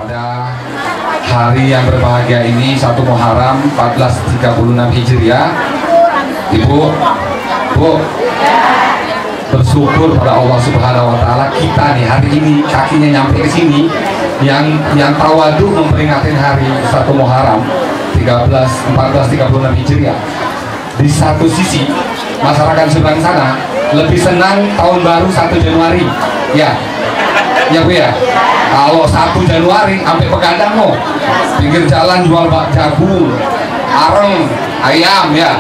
Pada hari yang berbahagia ini, 1 Muharram 1436 Hijriah, Ibu, Bu, bersyukur pada Allah Subhanahu wa Ta'ala, kita nih hari ini kakinya nyampe ke sini, yang tawadu memperingati hari 1 Muharram 1436 Hijriah. Di satu sisi masyarakat seberang sana lebih senang tahun baru 1 Januari, ya Bu ya. Kalau 1 Januari sampai Pegadang loh, pinggir jalan jual jagung, areng, ayam ya.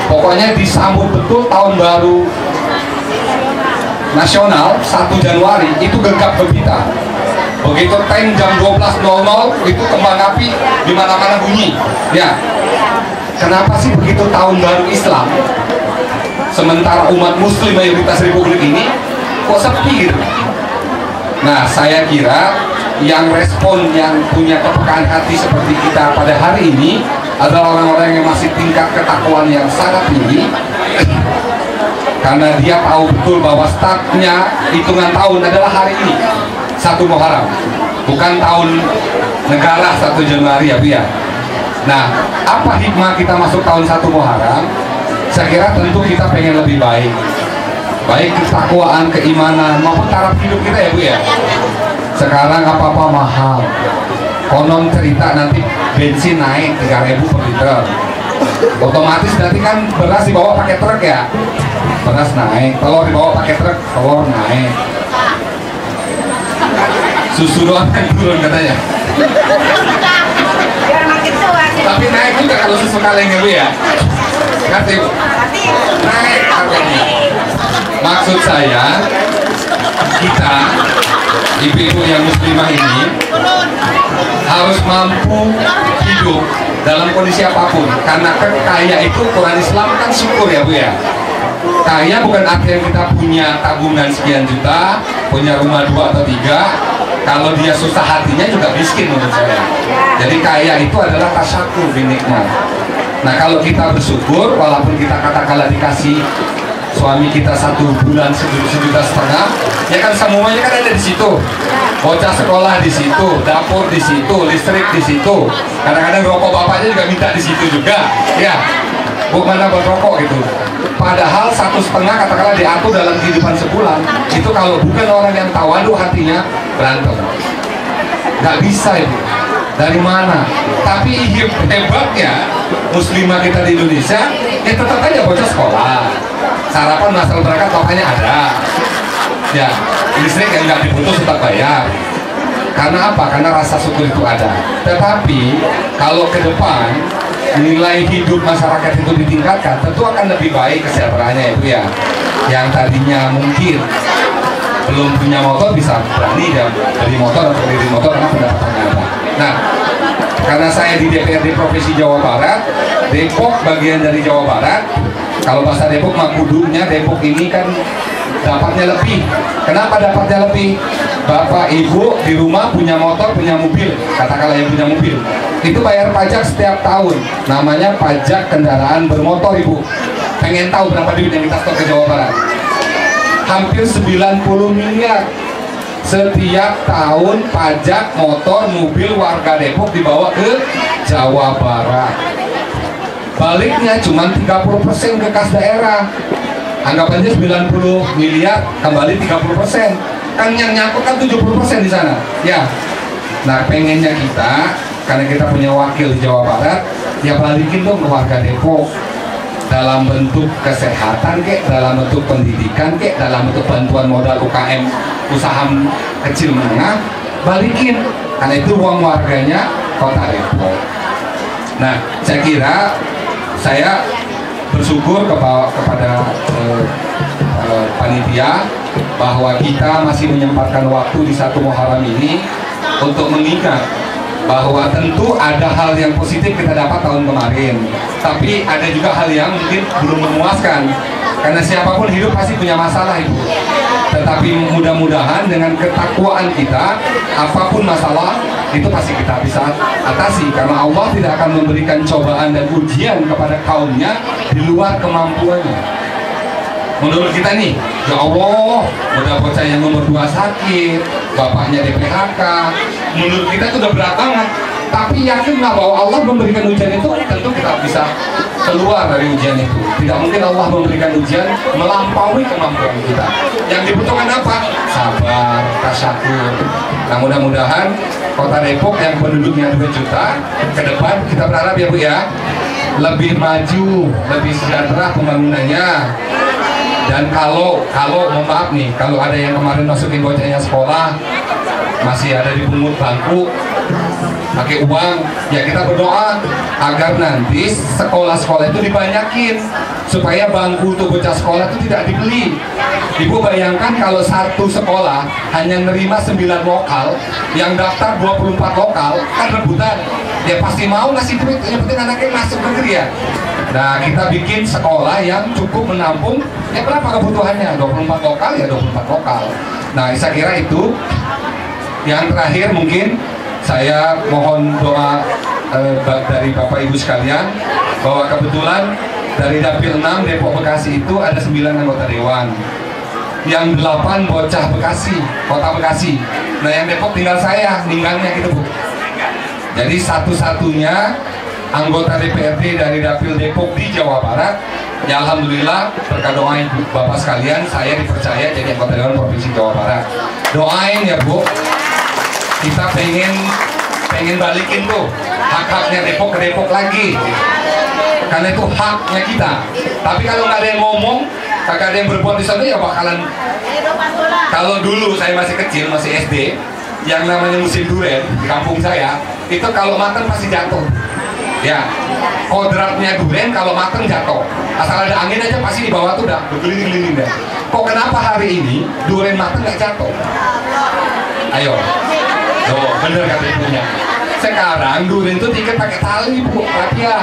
Pokoknya disambut betul tahun baru nasional 1 Januari itu gegap gempita. Begitu tank jam 12.00 itu kembang api di mana-mana bunyi. Ya. Kenapa sih begitu tahun baru Islam? Sementara umat Muslim mayoritas Republik ini kok sepi gitu. Nah, saya kira yang respon, yang punya kepekaan hati seperti kita pada hari ini adalah orang-orang yang masih tingkat ketakwaan yang sangat tinggi, karena dia tahu betul bahwa startnya hitungan tahun adalah hari ini 1 Muharram, bukan tahun negara 1 Januari ya Bu ya. Nah, apa hikmah kita masuk tahun 1 Muharram? Saya kira tentu kita pengen lebih baik, baik ketakwaan, keimanan, maupun taraf hidup kita ya Bu ya. Sekarang apa-apa mahal. Konon cerita nanti bensin naik 3.000 per liter. Otomatis nanti kan beras dibawa pakai truk ya, beras naik. Telur dibawa pakai truk, telur naik. Susu doang turun katanya. Tapi naik juga kalau susu kaleng ya Bu ya. Kasih naik harganya. Maksud saya, kita ibu-ibu yang muslimah ini harus mampu hidup dalam kondisi apapun, karena kaya itu Quran Islam kan syukur ya Bu ya. Kaya bukan artinya kita punya tabungan sekian juta, punya rumah 2 atau 3. Kalau dia susah hatinya juga miskin menurut saya. Jadi kaya itu adalah tasyakur binikmat. Nah, kalau kita bersyukur, walaupun kita katakanlah dikasih suami kita 1 bulan 1,5 juta, ya kan semuanya kan ada di situ. Bocah sekolah di situ, dapur di situ, listrik di situ. Kadang-kadang rokok bapaknya juga minta di situ juga, ya. Bu, mana buat rokok gitu. Padahal 1,5 katakanlah diatur dalam kehidupan sebulan. Itu kalau bukan orang yang tawadu hatinya, berantem. Nggak bisa itu. Dari mana? Tapi hebatnya muslimah kita di Indonesia, ya tetap aja bocah sekolah, sarapan masalah berangkat bapaknya ada, ya listrik yang nggak diputus tetap bayar. Karena apa? Karena rasa syukur itu ada. Tetapi kalau ke depan nilai hidup masyarakat itu ditingkatkan, tentu akan lebih baik kesejahteraannya itu ya. Yang tadinya mungkin belum punya motor bisa berani dan beli motor atau beli motor karena pendapatannya ada. Nah, karena saya di DPRD Provinsi Jawa Barat, Depok bagian dari Jawa Barat. Kalau bahasa Depok mah kudunya Depok ini kan dapatnya lebih. Kenapa dapatnya lebih? Bapak Ibu di rumah punya motor, punya mobil, katakanlah yang punya mobil, itu bayar pajak setiap tahun. Namanya pajak kendaraan bermotor Ibu. Pengen tahu berapa duit yang kita setor ke Jawa Barat? Hampir 90 miliar. Setiap tahun pajak motor, mobil warga Depok dibawa ke Jawa Barat. Baliknya cuma 30% ke kas daerah. Anggap aja 90 miliar kembali 30%. Kan yang nyangkut kan 70% di sana. Ya. Nah, pengennya kita, karena kita punya wakil di Jawa Barat, ya balikin dong ke warga Depok. Dalam bentuk kesehatan kek, dalam bentuk pendidikan kek, dalam bentuk bantuan modal UKM, usaha kecil menengah, balikin. Karena itu uang warganya Kota Depok. Nah, saya kira saya bersyukur kepada panitia bahwa kita masih menyempatkan waktu di 1 Muharram ini untuk mengingat bahwa tentu ada hal yang positif kita dapat tahun kemarin, tapi ada juga hal yang mungkin belum memuaskan, karena siapapun hidup pasti punya masalah itu. Tetapi mudah-mudahan dengan ketakwaan kita, apapun masalah itu pasti kita bisa atasi, karena Allah tidak akan memberikan cobaan dan ujian kepada kaumnya di luar kemampuannya. Menurut kita nih, ya Allah, udah bocah yang nomor 2 sakit, bapaknya di PHK, menurut kita itu udah berat banget. Tapi yakinlah bahwa Allah memberikan ujian itu, tentu kita bisa keluar dari ujian itu. Tidak mungkin Allah memberikan ujian melampaui kemampuan kita. Yang dibutuhkan apa? Sabar, tasyakur. Nah, mudah-mudahan Kota Depok yang penduduknya 2 juta ke depan kita berharap ya Bu ya, lebih maju, lebih sejahtera pembangunannya. Dan kalau mohon maaf nih, kalau ada yang kemarin masukin bocahnya sekolah masih ada di pungut bangku pakai uang, ya kita berdoa agar nanti sekolah-sekolah itu dibanyakin supaya bangku untuk bocah sekolah itu tidak dibeli. Ibu bayangkan kalau satu sekolah hanya nerima 9 lokal, yang daftar 24 lokal, kan rebutan. Ya pasti mau ngasih duit, yang penting anaknya masuk negeri ya. Nah, kita bikin sekolah yang cukup menampung, ya berapa kebutuhannya? 24 lokal ya 24 lokal. Nah, saya kira itu. Yang terakhir mungkin saya mohon doa dari Bapak Ibu sekalian, bahwa kebetulan dari Dapil 6 Depok Bekasi itu ada 9 anggota dewan, yang 8 bocah Bekasi, kota Bekasi. Nah, yang Depok tinggal saya, ninggalnya gitu Bu. Jadi satu-satunya anggota DPRD dari Dapil Depok di Jawa Barat. Ya alhamdulillah, berkat doa Bapak sekalian, saya dipercaya jadi anggota dewan Provinsi Jawa Barat. Doain ya Bu, kita pengen balikin tuh hak-haknya Depok ke Depok lagi, karena itu haknya kita. Tapi kalau nggak ada yang ngomong, kagak ada yang berbuat di sana, ya bakalan. Kalau dulu saya masih kecil, masih SD, yang namanya musim durian di kampung saya, itu kalau matang pasti jatuh. Ya, kodratnya durian kalau matang jatuh. Asal ada angin aja pasti di bawah tuh udah berkeliling-keliling dah. Kok kenapa hari ini durian matang nggak jatuh? Ayo. Tuh, bener kata ibunya. Sekarang durian itu diikat pakai tali Bu, ya.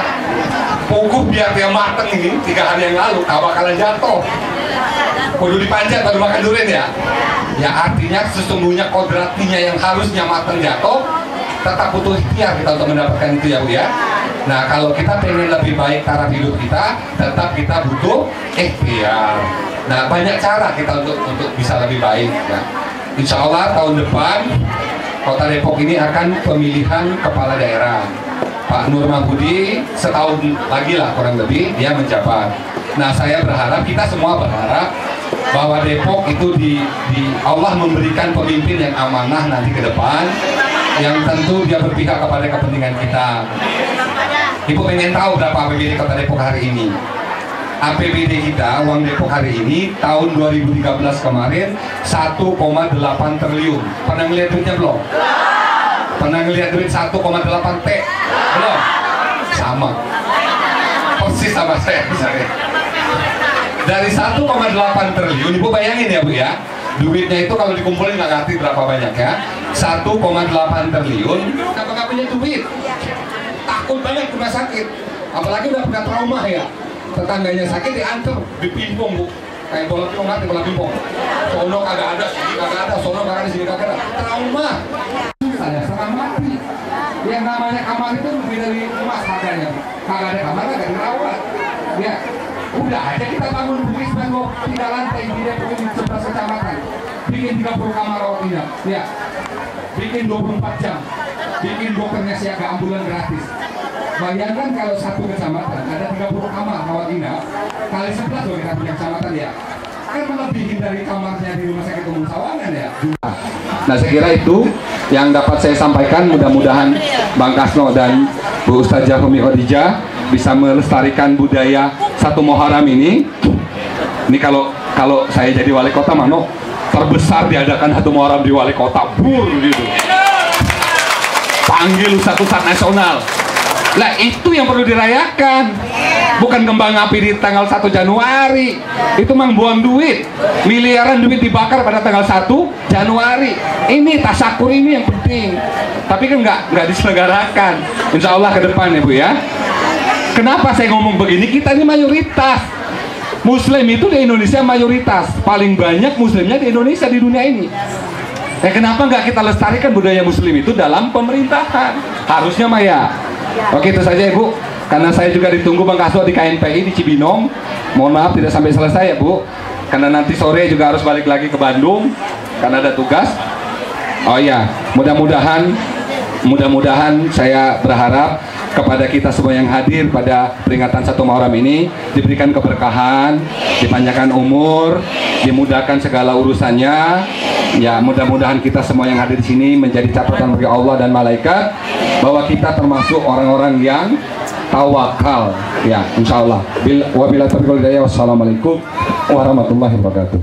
Pokok biar dia mateng ini 3 hari yang lalu, gak bakalan jatuh. Kudu dipanjat baru makan durian ya. Ya artinya sesungguhnya kodratnya yang harusnya mateng jatuh, tetap butuh ikhtiar kita untuk mendapatkan itu ya Bu ya. Nah, kalau kita pengen lebih baik taraf hidup kita, tetap kita butuh ikhtiar. Nah, banyak cara kita untuk bisa lebih baik ya. Insya Allah tahun depan Kota Depok ini akan pemilihan kepala daerah. Pak Nur Mahmudi setahun lagi lah kurang lebih dia menjabat. Nah, saya berharap, kita semua berharap bahwa Depok itu di Allah memberikan pemimpin yang amanah nanti ke depan, yang tentu dia berpihak kepada kepentingan kita. Ibu pengen tahu berapa APBD Kota Depok hari ini? APBD kita, uang Depok hari ini, tahun 2013 kemarin 1,8 triliun. Pernah ngeliat duitnya belum? Pernah ngeliat duit 1,8 T? Belum? Sama. Persis sama saya misalnya. Dari 1,8 triliun, Ibu bayangin ya Bu ya, duitnya itu kalau dikumpulin nggak ngerti berapa banyak ya. 1,8 triliun, kenapa nggak punya duit? Takut banget kena sakit, apalagi udah pernah trauma ya. Tetangganya sakit diantar, dipimpong Bu, kayak bola pimpong, ngerti bola pimpong. Sono kagak ada, sini kagak ada, sono kagak ada, sini kagak ada. Trauma. Saya setengah mati. Yang namanya kamar itu lebih dari emas harganya. Kagak ada kamar, kagak dirawat. Ya, udah aja kita bangun Bukisman 3 lantai di Depok ini 11 kecamatan. Bikin 30 kamar rawat inap. Ya, bikin 24 jam. Bikin dokternya siaga, ambulan gratis. Bayangkan kalau satu kecamatan ada 30 kamar rawat inap, kali 11 loh kita punya kecamatan ya. Kan melebihi dari kamarnya di Rumah Sakit Umum Sawangan ya. Nah, saya kira itu yang dapat saya sampaikan. Mudah-mudahan Bang Kasno dan Bu Ustazah Umi Khadijah bisa melestarikan budaya 1 Muharram ini. Ini kalau saya jadi wali kota, Mano, terbesar diadakan 1 Muharram di wali kota, bur gitu. Panggil ustadz-ustadz nasional. Lah itu yang perlu dirayakan, bukan kembang api di tanggal 1 Januari. Itu mang buang duit, miliaran duit dibakar pada tanggal 1 Januari. Ini tasakur ini yang penting. Tapi kan nggak diselenggarakan. Insya Allah ke depan ya Bu ya. Kenapa saya ngomong begini? Kita ini mayoritas Muslim itu di Indonesia, mayoritas paling banyak Muslimnya di Indonesia, di dunia ini. Kenapa nggak kita lestarikan budaya Muslim itu dalam pemerintahan? Harusnya Maya. Oke, itu saja Ibu. Karena saya juga ditunggu Bang Kasno di KNPI di Cibinong. Mohon maaf tidak sampai selesai ya Bu. Karena nanti sore juga harus balik lagi ke Bandung karena ada tugas. Oh ya, mudah-mudahan saya berharap kepada kita semua yang hadir pada peringatan 1 Muharram ini diberikan keberkahan, dipanjangkan umur, dimudahkan segala urusannya. Ya, mudah-mudahan kita semua yang hadir di sini menjadi catatan bagi Allah dan malaikat bahwa kita termasuk orang-orang yang tawakal. Ya, insya Allah. Wabillahi taufiq wal hidayah. Wassalamualaikum warahmatullahi wabarakatuh.